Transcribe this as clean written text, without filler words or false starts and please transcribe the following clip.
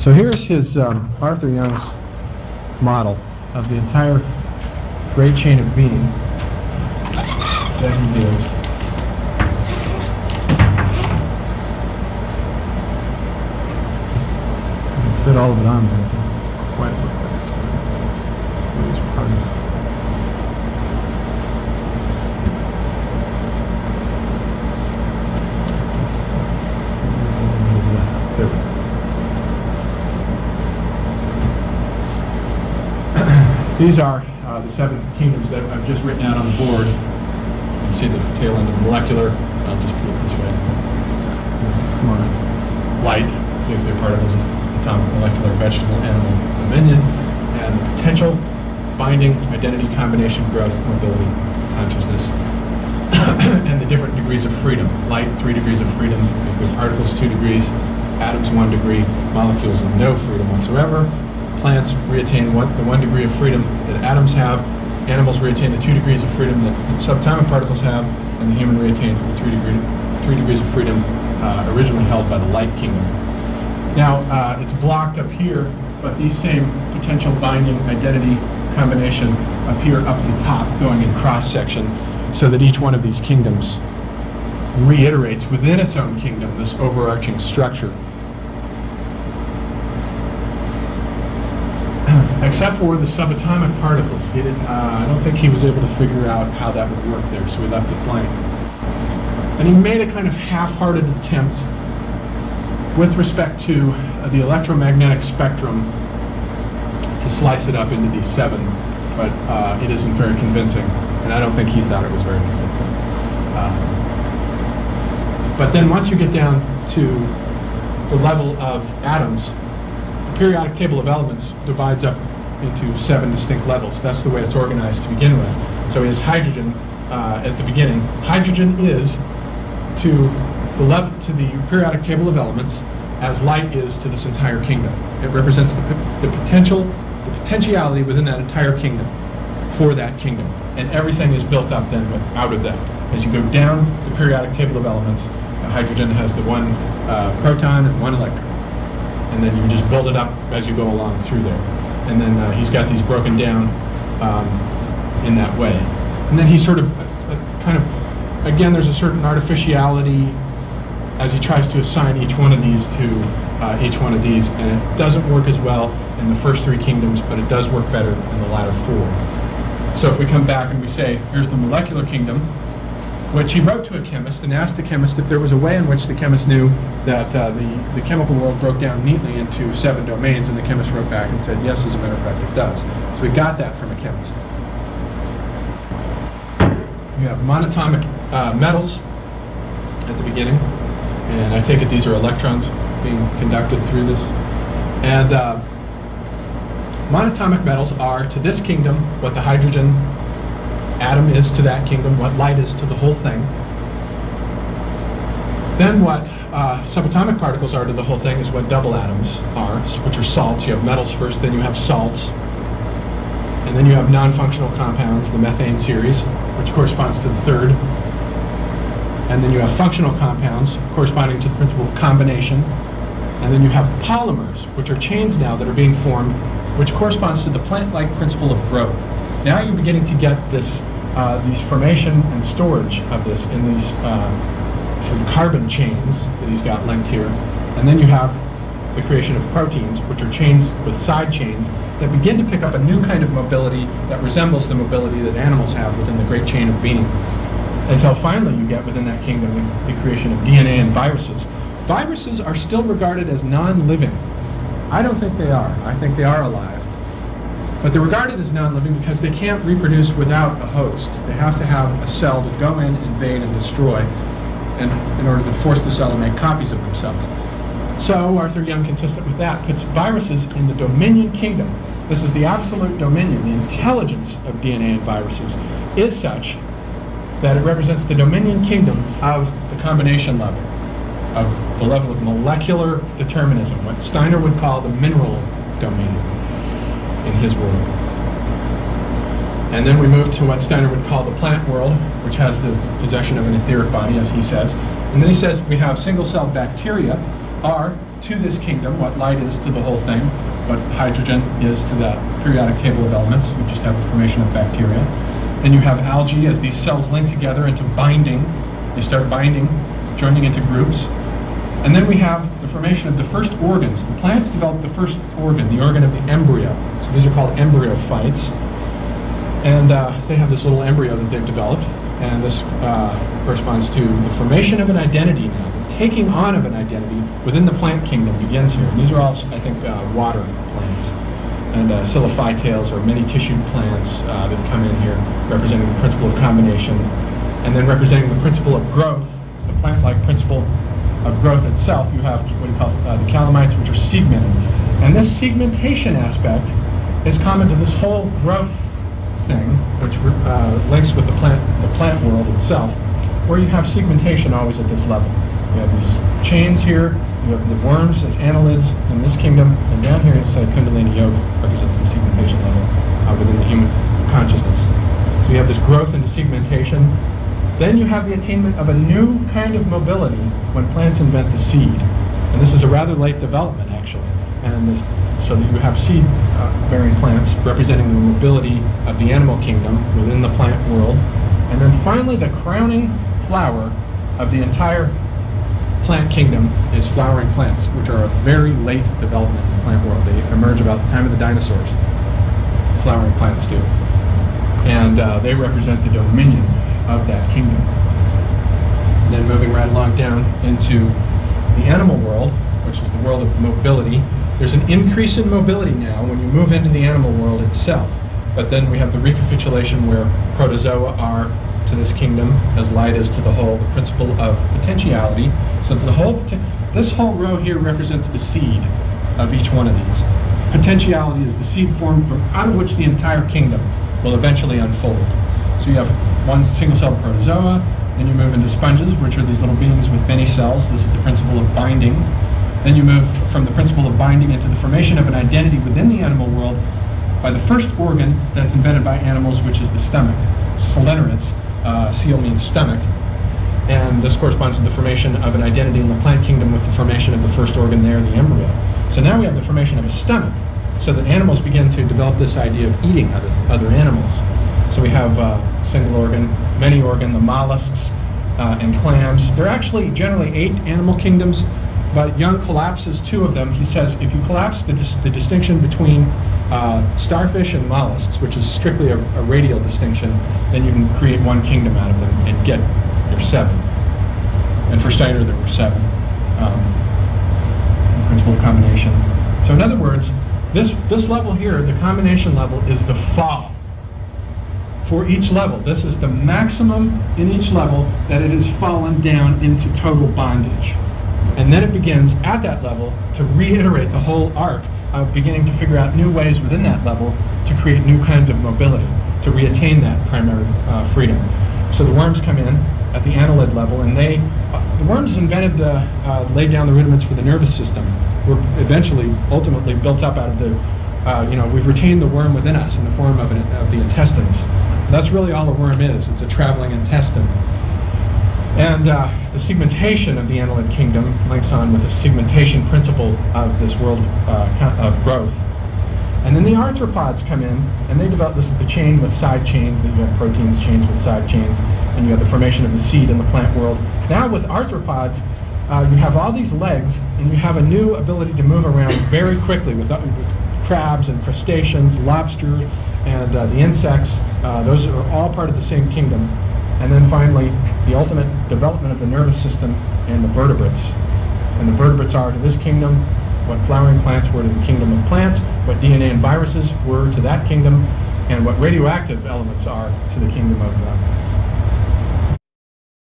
So here's his Arthur Young's model of the entire great chain of being that he gives. You can fit all of it on there. It doesn't quite look like it's going to lose part of it. There we go. These are the 7 kingdoms that I've just written out on the board. You can see the tail end of molecular. I'll just put it this way. Come on. Light, nuclear particles, atomic, molecular, vegetable, animal, dominion, and potential, binding, identity, combination, growth, mobility, consciousness, and the different degrees of freedom. Light, 3 degrees of freedom. Nuclear particles, 2 degrees. Atoms, 1 degree. Molecules, no freedom whatsoever. Plants retain the 1 degree of freedom that atoms have. Animals retain the 2 degrees of freedom that subatomic particles have, and the human retains the 3 degrees of freedom originally held by the light kingdom. Now, it's blocked up here, but these same potential binding identity combination appear up at the top, going in cross-section, so that each one of these kingdoms reiterates within its own kingdom this overarching structure. Except for the subatomic particles. I don't think he was able to figure out how that would work there, so we left it blank. And he made a kind of half-hearted attempt with respect to the electromagnetic spectrum to slice it up into these 7, but it isn't very convincing, and I don't think he thought it was very convincing. But then once you get down to the level of atoms, the periodic table of elements divides up into 7 distinct levels. That's the way it's organized to begin with. So he has hydrogen at the beginning. Hydrogen is to the periodic table of elements as light is to this entire kingdom. It represents the potentiality within that entire kingdom for that kingdom. And everything is built up then out of that. As you go down the periodic table of elements, hydrogen has the 1 proton and 1 electron. And then you just build it up as you go along through there. And then he's got these broken down in that way. And then he sort of again, there's a certain artificiality as he tries to assign each one of these to each one of these, and it doesn't work as well in the first 3 kingdoms, but it does work better in the latter 4. So if we come back and we say, here's the molecular kingdom, which he wrote to a chemist and asked the chemist if there was a way in which the chemist knew that the chemical world broke down neatly into 7 domains, and the chemist wrote back and said, yes, as a matter of fact, it does. So we got that from a chemist. We have monatomic metals at the beginning, and I take it these are electrons being conducted through this. And monatomic metals are to this kingdom what the hydrogen atom is to that kingdom, what light is to the whole thing. Then what subatomic particles are to the whole thing is what double atoms are, which are salts. You have metals first, then you have salts. And then you have non-functional compounds, the methane series, which corresponds to the 3rd. And then you have functional compounds, corresponding to the principle of combination. And then you have polymers, which are chains now that are being formed, which corresponds to the plant-like principle of growth. Now you're beginning to get this, these formation and storage of this in these sort of carbon chains that he's got linked here. And then you have the creation of proteins, which are chains with side chains that begin to pick up a new kind of mobility that resembles the mobility that animals have within the great chain of being. Until finally you get within that kingdom the creation of DNA and viruses. Viruses are still regarded as non-living. I don't think they are. I think they are alive. But they're regarded as non-living because they can't reproduce without a host. They have to have a cell to go in, invade, and destroy in order to force the cell to make copies of themselves. So Arthur Young, consistent with that, puts viruses in the dominion kingdom. This is the absolute dominion. The intelligence of DNA and viruses is such that it represents the dominion kingdom of the combination level, of the level of molecular determinism, what Steiner would call the mineral domain in his world. And then we move to what Steiner would call the plant world, which has the possession of an etheric body, as he says. And then he says we have single-celled bacteria are to this kingdom, what light is to the whole thing, what hydrogen is to that periodic table of elements. We just have the formation of bacteria. Then you have algae as these cells link together into binding. They start binding, joining into groups. And then we have the formation of the first organs. The plants develop the first organ, the organ of the embryo. So these are called embryophytes. And they have this little embryo that they've developed. And this corresponds to the formation of an identity now. The taking on of an identity within the plant kingdom begins here. And these are all, I think, water plants. And silophytales, or many-tissued plants that come in here, representing the principle of combination. And then representing the principle of growth, the plant-like principle of growth itself, you have what you call the calamites, which are segmented. And this segmentation aspect is common to this whole growth thing, which links with the plant world itself, where you have segmentation always at this level. You have these chains here, you have the worms as annelids in this kingdom, and down here inside Kundalini Yoga represents the segmentation level within the human consciousness. So you have this growth into segmentation. Then you have the attainment of a new kind of mobility when plants invent the seed. And this is a rather late development, actually. And so that you have seed-bearing plants representing the mobility of the animal kingdom within the plant world. And then finally, the crowning flower of the entire plant kingdom is flowering plants, which are a very late development in the plant world. They emerge about the time of the dinosaurs. Flowering plants do. And they represent the dominion of that kingdom. And then moving right along down into the animal world, which is the world of mobility. There's an increase in mobility now when you move into the animal world itself. But then we have the recapitulation where protozoa are to this kingdom as light is to the whole, the principle of potentiality. So this whole row here represents the seed of each one of these. Potentiality is the seed formed from out of which the entire kingdom will eventually unfold. So you have one single-celled protozoa, then you move into sponges, which are these little beings with many cells. This is the principle of binding. Then you move from the principle of binding into the formation of an identity within the animal world by the first organ that's invented by animals, which is the stomach. Selenorates, seal means stomach. And this corresponds to the formation of an identity in the plant kingdom with the formation of the first organ there, the embryo. So now we have the formation of a stomach, so that animals begin to develop this idea of eating other animals. So we have single organ, many organ, the mollusks and clams. There are actually generally 8 animal kingdoms, but Jung collapses 2 of them. He says if you collapse the distinction between starfish and mollusks, which is strictly a radial distinction, then you can create one kingdom out of them and get your 7. And for Steiner there were 7. Principle of combination. So in other words, this level here, the combination level, is the fall. For each level, this is the maximum in each level that it has fallen down into total bondage. And then it begins at that level to reiterate the whole arc of beginning to figure out new ways within that level to create new kinds of mobility, to reattain that primary freedom. So the worms come in at the annelid level, and the worms invented, laid down the rudiments for the nervous system. Were eventually, ultimately built up out of the, we've retained the worm within us in the form of the intestines. That's really all a worm is. It's a traveling intestine. And the segmentation of the annelid kingdom links on with the segmentation principle of this world of growth. And then the arthropods come in, and they develop, this is the chain with side chains, that you have proteins chains with side chains, and you have the formation of the seed in the plant world. Now with arthropods, you have all these legs, and you have a new ability to move around very quickly with crabs and crustaceans, lobsters, and the insects. Those are all part of the same kingdom. And then finally, the ultimate development of the nervous system and the vertebrates. And the vertebrates are to this kingdom what flowering plants were to the kingdom of plants, what DNA and viruses were to that kingdom, and what radioactive elements are to the kingdom of